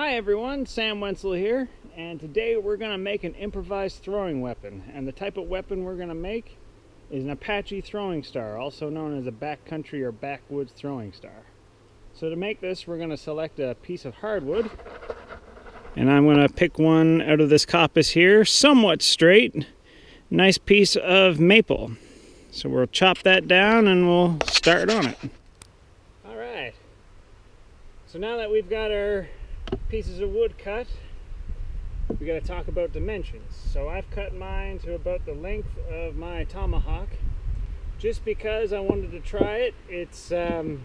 Hi everyone, Sam Wenzel here, and today we're going to make an improvised throwing weapon. And the type of weapon we're going to make is an Apache throwing star, also known as a backcountry or backwoods throwing star. So to make this, we're going to select a piece of hardwood, and I'm going to pick one out of this coppice here, somewhat straight, nice piece of maple. So we'll chop that down and we'll start on it. Alright, so now that we've got our pieces of wood cut, we got to talk about dimensions. So I've cut mine to about the length of my tomahawk, just because I wanted to try it. It's I'm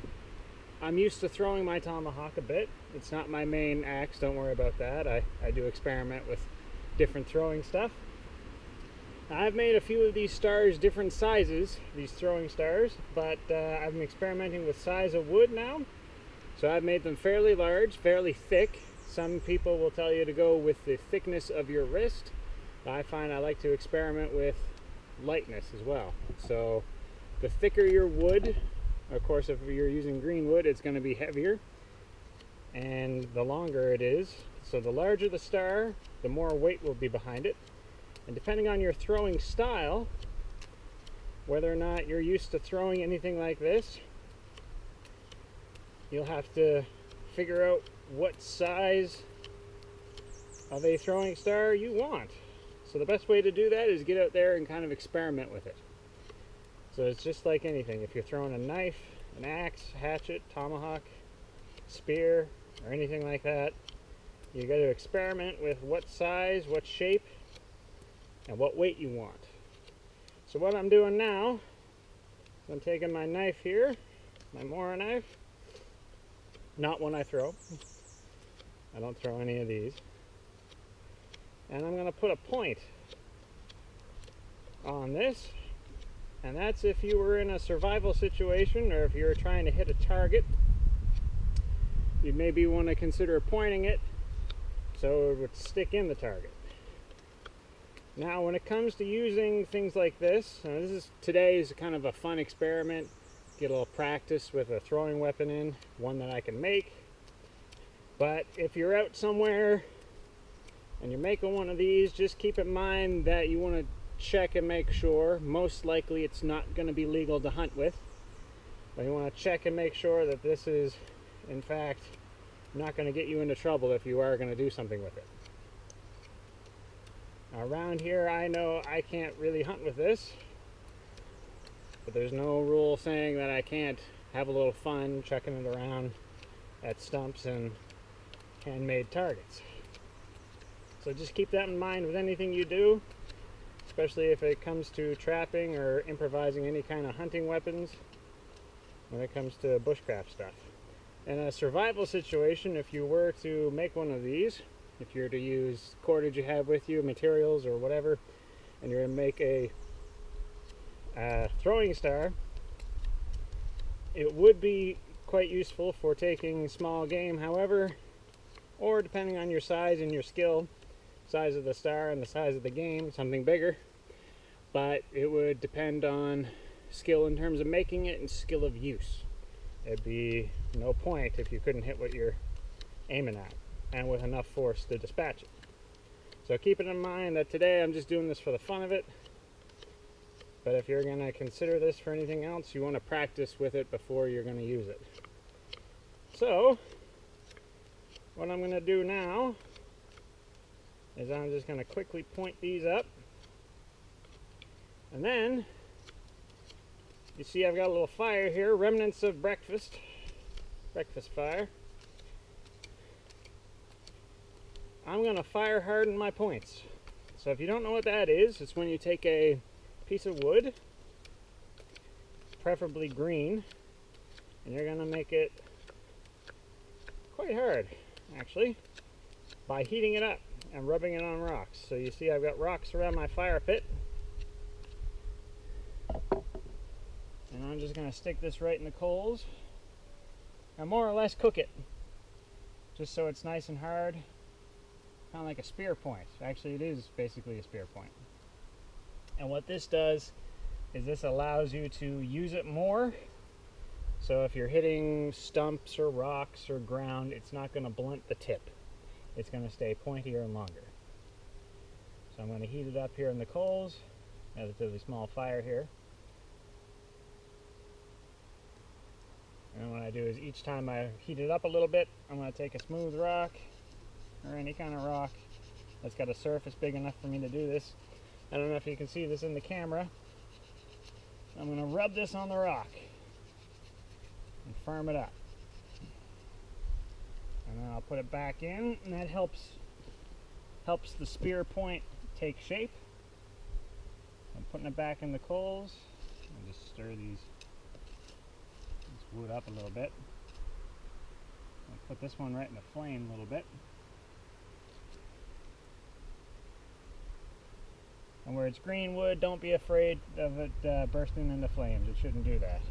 used to throwing my tomahawk a bit. It's not my main axe, don't worry about that. I do experiment with different throwing stuff. I've made a few of these stars different sizes, these throwing stars, but I've been experimenting with size of wood now. So I've made them fairly large, fairly thick. Some people will tell you to go with the thickness of your wrist. I find I like to experiment with lightness as well. So the thicker your wood, of course if you're using green wood, it's going to be heavier. And the longer it is, so the larger the star, the more weight will be behind it. And depending on your throwing style, whether or not you're used to throwing anything like this, you'll have to figure out what size of a throwing star you want. So the best way to do that is get out there and kind of experiment with it. So it's just like anything. If you're throwing a knife, an axe, hatchet, tomahawk, spear, or anything like that, you got to experiment with what size, what shape, and what weight you want. So what I'm doing now, I'm taking my knife here, my Mora knife, not one I throw. I don't throw any of these. And I'm going to put a point on this. And that's if you were in a survival situation, or if you were trying to hit a target, you maybe want to consider pointing it so it would stick in the target. Now when it comes to using things like this, today is kind of a fun experiment. Get a little practice with a throwing weapon in, one that I can make. But if you're out somewhere and you're making one of these, just keep in mind that you want to check and make sure. Most likely it's not going to be legal to hunt with, but you want to check and make sure that this is in fact not going to get you into trouble if you are going to do something with it. Around here I know I can't really hunt with this, but there's no rule saying that I can't have a little fun checking it around at stumps and handmade targets. So just keep that in mind with anything you do, especially if it comes to trapping or improvising any kind of hunting weapons when it comes to bushcraft stuff. In a survival situation, if you were to make one of these, if you're to use cordage you have with you, materials or whatever, and you're going to make a throwing star, it would be quite useful for taking small game, however, or depending on your size and your skill, size of the star and the size of the game, something bigger. But it would depend on skill in terms of making it and skill of use. It'd be no point if you couldn't hit what you're aiming at and with enough force to dispatch it. So keep it in mind that today I'm just doing this for the fun of it. But if you're going to consider this for anything else, you want to practice with it before you're going to use it. So, what I'm going to do now is I'm just going to quickly point these up. And then, you see I've got a little fire here, remnants of breakfast fire. I'm going to fire harden my points. So if you don't know what that is, it's when you take a piece of wood, preferably green, and you're going to make it quite hard actually by heating it up and rubbing it on rocks. So you see I've got rocks around my fire pit, and I'm just going to stick this right in the coals and more or less cook it just so it's nice and hard, kind of like a spear point. Actually it is basically a spear point. And what this does is this allows you to use it more. So if you're hitting stumps or rocks or ground, it's not going to blunt the tip. it's going to stay pointier and longer. So I'm going to heat it up here in the coals at a relatively small fire here. And what I do is each time I heat it up a little bit, I'm going to take a smooth rock or any kind of rock that's got a surface big enough for me to do this. I don't know if you can see this in the camera. I'm going to rub this on the rock and firm it up. And then I'll put it back in, and that helps the spear point take shape. I'm putting it back in the coals. I'll just stir this wood up a little bit. I'll put this one right in the flame a little bit. And where it's green wood, don't be afraid of it bursting into flames. It shouldn't do that.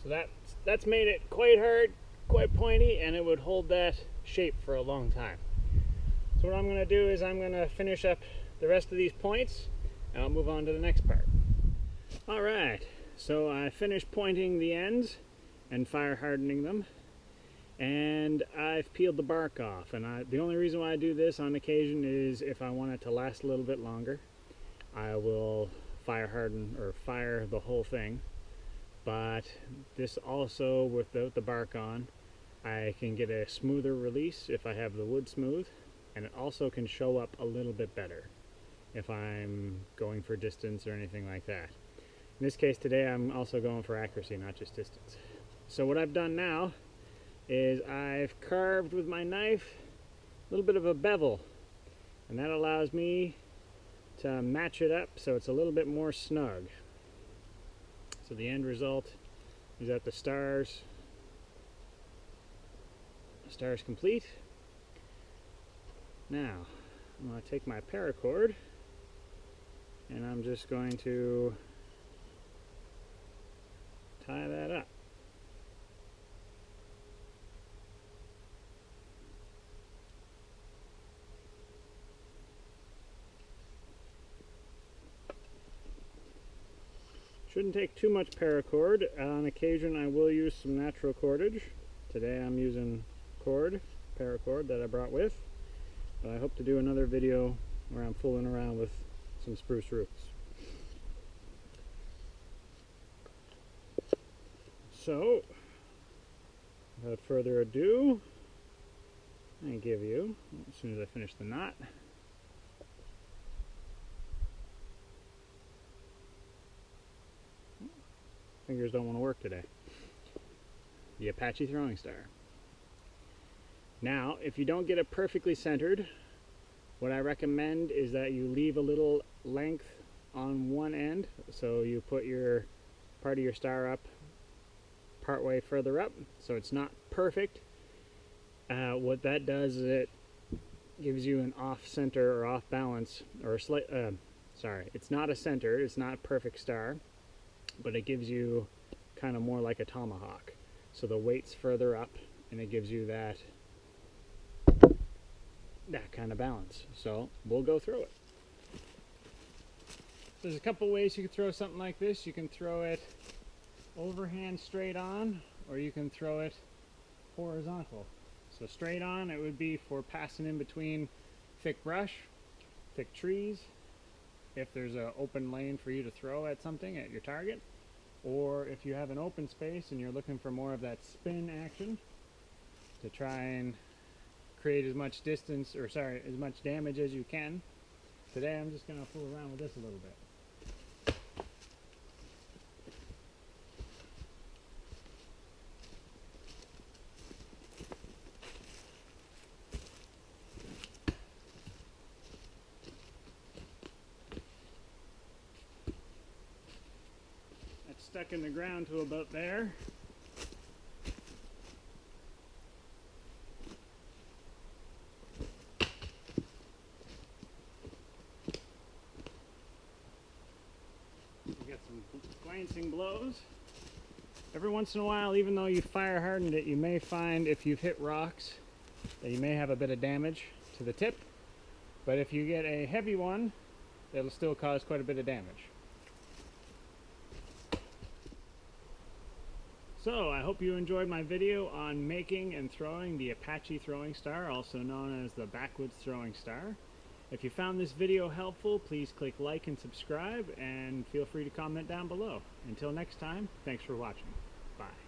So that's made it quite hard, quite pointy, and it would hold that shape for a long time. So what I'm going to do is I'm going to finish up the rest of these points, and I'll move on to the next part. Alright, so I finished pointing the ends and fire hardening them, and I've peeled the bark off. And the only reason why I do this on occasion is if I want it to last a little bit longer, I will fire harden or fire the whole thing. But this also, without the bark on, I can get a smoother release if I have the wood smooth, and it also can show up a little bit better if I'm going for distance or anything like that. In this case today, I'm also going for accuracy, not just distance. So what I've done now is I've carved with my knife a little bit of a bevel, and that allows me to match it up so it's a little bit more snug. So the end result is that the star's complete. Now, I'm going to take my paracord and I'm just going to tie that up. Shouldn't take too much paracord. On occasion I will use some natural cordage. Today I'm using paracord that I brought with. But I hope to do another video where I'm fooling around with some spruce roots. So, without further ado, I give you, as soon as I finish the knot, fingers don't want to work today, the Apache Throwing Star. Now, if you don't get it perfectly centered, what I recommend is that you leave a little length on one end, so you put your part of your star up part way further up, so it's not perfect. What that does is it gives you an off center or off balance, or a slight, sorry, it's not a center, it's not a perfect star, but it gives you kind of more like a tomahawk. So the weight's further up and it gives you that kind of balance. So we'll go through it. There's a couple ways you can throw something like this. You can throw it overhand straight on, or you can throw it horizontal. So straight on, it would be for passing in between thick brush, thick trees, if there's an open lane for you to throw at something, at your target, or if you have an open space and you're looking for more of that spin action to try and create as much distance, or sorry, as much damage as you can. Today I'm just going to fool around with this a little bit. Stuck in the ground to about there. You get some glancing blows. Every once in a while, even though you fire hardened it, you may find if you've hit rocks You may have a bit of damage to the tip, but if you get a heavy one, it'll still cause quite a bit of damage. So I hope you enjoyed my video on making and throwing the Apache Throwing Star, also known as the Backwoods Throwing Star. If you found this video helpful, please click like and subscribe, and feel free to comment down below. Until next time, thanks for watching. Bye.